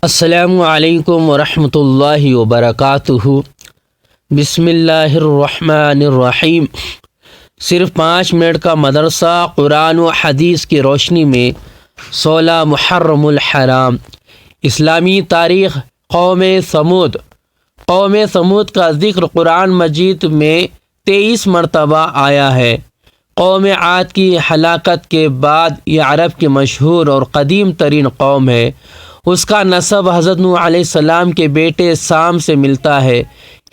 السلام علیکم ورحمۃ اللہ وبرکاتہ۔ بسم اللہ الرحمن الرحیم۔ صرف 5 منٹ کا مدرسہ قرآن و حدیث کی روشنی میں 16 محرم الحرام۔ اسلامی تاریخ۔ قوم ثمود کا ذکر قرآن مجید میں 23 مرتبہ آیا ہے۔ قوم عاد کی ہلاکت کے بعد یہ عرب کی مشہور اور قدیم ترین قوم ہے۔ اس کا نسب حضرت نوح علیہ السلام کے بیٹے سام سے ملتا ہے۔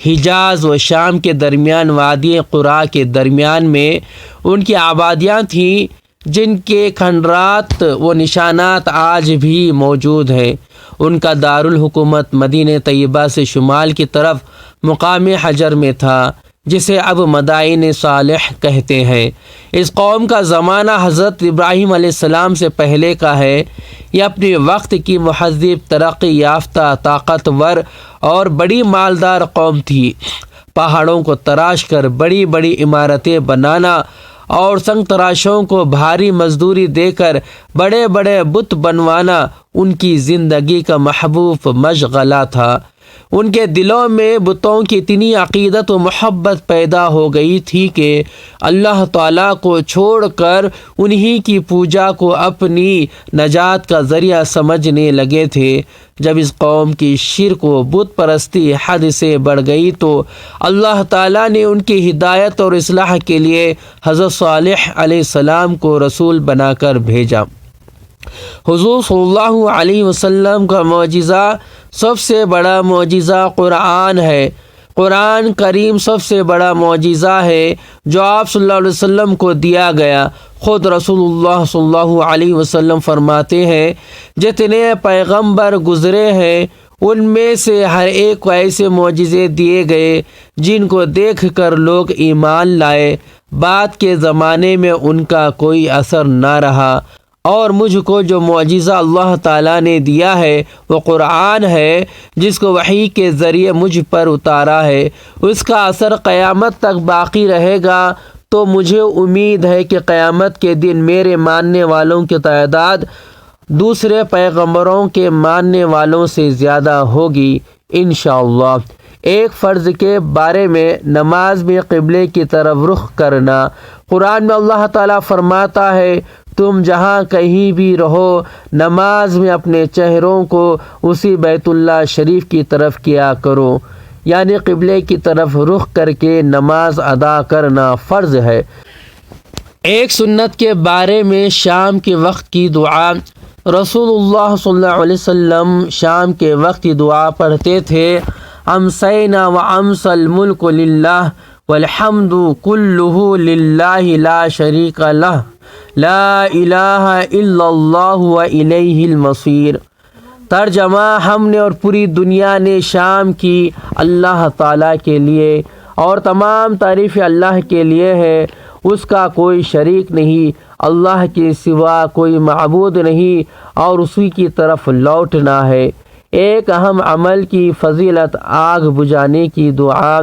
حجاز و شام کے درمیان وادی قرا کے درمیان میں ان کی آبادیاں تھیں، جن کے کھنڈرات و نشانات آج بھی موجود ہیں۔ ان کا دارالحکومت مدینہ طیبہ سے شمال کی طرف مقام حجر میں تھا، جسے اب مدائن صالح کہتے ہیں۔ اس قوم کا زمانہ حضرت ابراہیم علیہ السلام سے پہلے کا ہے۔ یہ اپنے وقت کی مہذب، ترقی یافتہ، طاقتور اور بڑی مالدار قوم تھی۔ پہاڑوں کو تراش کر بڑی بڑی عمارتیں بنانا اور سنگ تراشوں کو بھاری مزدوری دے کر بڑے بڑے بت بنوانا ان کی زندگی کا محبوب مشغلہ تھا۔ ان کے دلوں میں بتوں کی اتنی عقیدت و محبت پیدا ہو گئی تھی کہ اللہ تعالیٰ کو چھوڑ کر انہی کی پوجا کو اپنی نجات کا ذریعہ سمجھنے لگے تھے۔ جب اس قوم کی شرک و بت پرستی حد سے بڑھ گئی تو اللہ تعالیٰ نے ان کی ہدایت اور اصلاح کے لیے حضرت صالح علیہ السلام کو رسول بنا کر بھیجا۔ حضور صلی اللہ علیہ وسلم کا معجزہ، سب سے بڑا معجزہ قرآن ہے۔ قرآن کریم سب سے بڑا معجزہ ہے جو آپ صلی اللہ علیہ وسلم کو دیا گیا۔ خود رسول اللہ صلی اللہ علیہ وسلم فرماتے ہیں، جتنے پیغمبر گزرے ہیں ان میں سے ہر ایک کو ایسے معجزے دیے گئے جن کو دیکھ کر لوگ ایمان لائے۔ بعد کے زمانے میں ان کا کوئی اثر نہ رہا، اور مجھ کو جو معجزہ اللہ تعالیٰ نے دیا ہے وہ قرآن ہے، جس کو وحی کے ذریعے مجھ پر اتارا ہے۔ اس کا اثر قیامت تک باقی رہے گا، تو مجھے امید ہے کہ قیامت کے دن میرے ماننے والوں کی تعداد دوسرے پیغمبروں کے ماننے والوں سے زیادہ ہوگی انشاءاللہ۔ ایک فرض کے بارے میں، نماز میں قبلے کی طرف رخ کرنا۔ قرآن میں اللہ تعالیٰ فرماتا ہے، تم جہاں کہیں بھی رہو، نماز میں اپنے چہروں کو اسی بیت اللہ شریف کی طرف کیا کرو، یعنی قبلے کی طرف رخ کر کے نماز ادا کرنا فرض ہے۔ ایک سنت کے بارے میں، شام کے وقت کی دعا۔ رسول اللہ صلی اللہ علیہ وسلم شام کے وقت کی دعا پڑھتے تھے، امسینا وامسی الملک للہ والحمد کلہ للہ لا شریک لہ لا الہ الا اللہ والیہ المصیر۔ ترجمہ، ہم نے اور پوری دنیا نے شام کی اللہ تعالیٰ کے لیے، اور تمام تعریف اللہ کے لیے ہے، اس کا کوئی شریک نہیں، اللہ کے سوا کوئی معبود نہیں، اور اسی کی طرف لوٹنا ہے۔ ایک اہم عمل کی فضیلت، آگ بجھانے کی دعا۔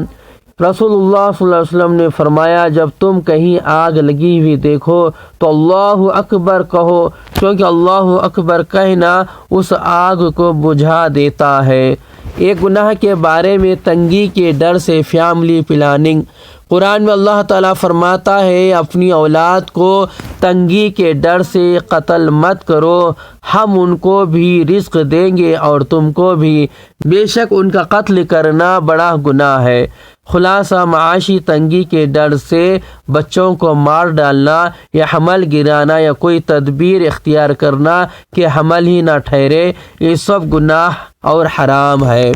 رسول اللہ صلی اللہ علیہ وسلم نے فرمایا، جب تم کہیں آگ لگی ہوئی دیکھو تو اللہ اکبر کہو، کیونکہ اللہ اکبر کہنا اس آگ کو بجھا دیتا ہے۔ ایک گناہ کے بارے میں، تنگی کے ڈر سے فیملی پلاننگ۔ قرآن میں اللہ تعالیٰ فرماتا ہے، اپنی اولاد کو تنگی کے ڈر سے قتل مت کرو، ہم ان کو بھی رزق دیں گے اور تم کو بھی، بے شک ان کا قتل کرنا بڑا گناہ ہے۔ خلاصہ، معاشی تنگی کے ڈر سے بچوں کو مار ڈالنا یا حمل گرانا یا کوئی تدبیر اختیار کرنا کہ حمل ہی نہ ٹھہرے، یہ سب گناہ اور حرام ہے۔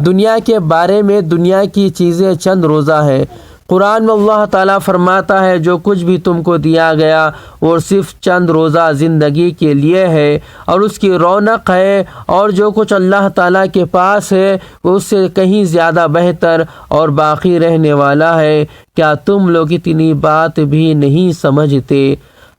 دنیا کے بارے میں، دنیا کی چیزیں چند روزہ ہیں۔ قرآن میں اللہ تعالیٰ فرماتا ہے، جو کچھ بھی تم کو دیا گیا وہ صرف چند روزہ زندگی کے لیے ہے، اور اس کی رونق ہے، اور جو کچھ اللہ تعالیٰ کے پاس ہے وہ اس سے کہیں زیادہ بہتر اور باقی رہنے والا ہے۔ کیا تم لوگ اتنی بات بھی نہیں سمجھتے؟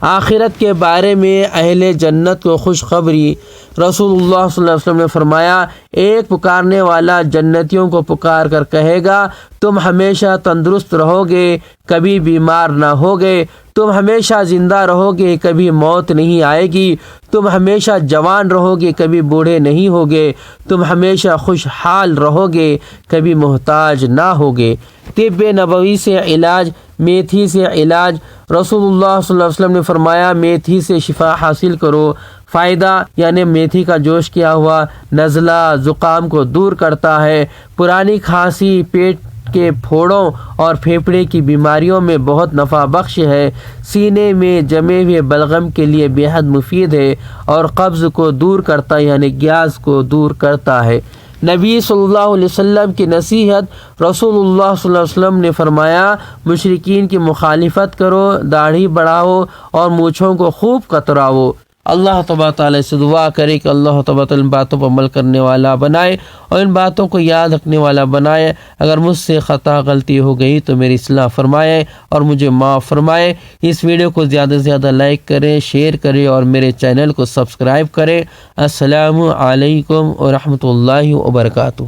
آخرت کے بارے میں، اہل جنت کو خوشخبری۔ رسول اللہ صلی اللہ علیہ وسلم نے فرمایا، ایک پکارنے والا جنتیوں کو پکار کر کہے گا، تم ہمیشہ تندرست رہو گے، کبھی بیمار نہ ہوگے، تم ہمیشہ زندہ رہو گے، کبھی موت نہیں آئے گی، تم ہمیشہ جوان رہو گے، کبھی بوڑھے نہیں ہوگے، تم ہمیشہ خوشحال رہو گے، کبھی محتاج نہ ہوگے۔ طب نبوی سے علاج، میتھی سے علاج۔ رسول اللہ صلی اللہ علیہ وسلم نے فرمایا میتھی سے شفا حاصل کرو۔ فائدہ یعنی میتھی کا جوش کیا ہوا نزلہ زکام کو دور کرتا ہے، پرانی کھانسی، پیٹ کے پھوڑوں اور پھیپھڑے کی بیماریوں میں بہت نفع بخش ہے، سینے میں جمے ہوئے بلغم کے لیے بے حد مفید ہے اور قبض کو دور کرتا ہے یعنی گیس کو دور کرتا ہے۔ نبی صلی اللہ علیہ وسلم کی نصیحت، رسول اللہ صلی اللہ علیہ وسلم نے فرمایا مشرکین کی مخالفت کرو، داڑھی بڑھاؤ اور مونچھوں کو خوب کتراؤ۔ اللہ تبارک تعالیٰ سے دعا کرے کہ اللہ تبارک تعالیٰ ان باتوں پر عمل کرنے والا بنائے اور ان باتوں کو یاد رکھنے والا بنائے۔ اگر مجھ سے خطا غلطی ہو گئی تو میری اصلاح فرمائے اور مجھے معاف فرمائے۔ اس ویڈیو کو زیادہ سے زیادہ لائک کریں، شیئر کریں اور میرے چینل کو سبسکرائب کریں۔ السلام علیکم ورحمۃ اللہ وبرکاتہ۔